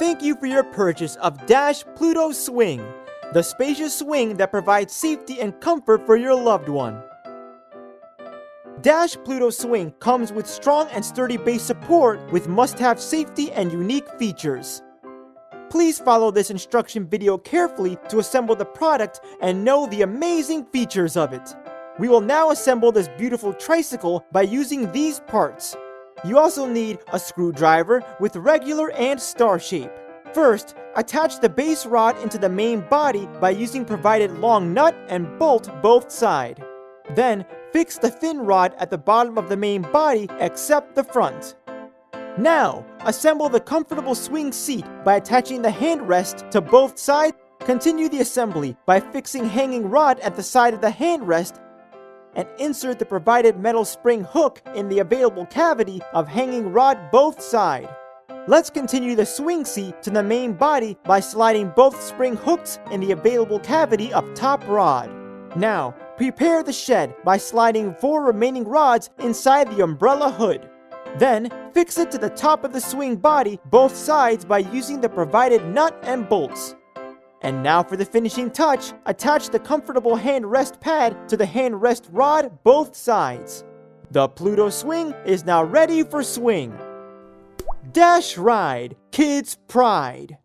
thank you for your purchase of Dash Pluto Swing, the spacious swing that provides safety and comfort for your loved one. Dash Pluto Swing comes with strong and sturdy base support with must-have safety and unique features. Please follow this instruction video carefully to assemble the product and know the amazing features of it. We will now assemble this beautiful tricycle by using these parts. You also need a screwdriver with regular and star shape. First, attach the base rod into the main body by using provided long nut and bolt both sides. Then, fix the thin rod at the bottom of the main body except the front. Now, assemble the comfortable swing seat by attaching the handrest to both sides. Continue the assembly by fixing hanging rod at the side of the handrest and insert the provided metal spring hook in the available cavity of hanging rod both sides. Let's continue the swing seat to the main body by sliding both spring hooks in the available cavity of top rod. Now, prepare the shed by sliding 4 remaining rods inside the umbrella hood. Then, fix it to the top of the swing body both sides by using the provided nut and bolts. And now for the finishing touch, attach the comfortable handrest pad to the handrest rod both sides. The Pluto Swing is now ready for swing. Dash Ride, Kids' Pride.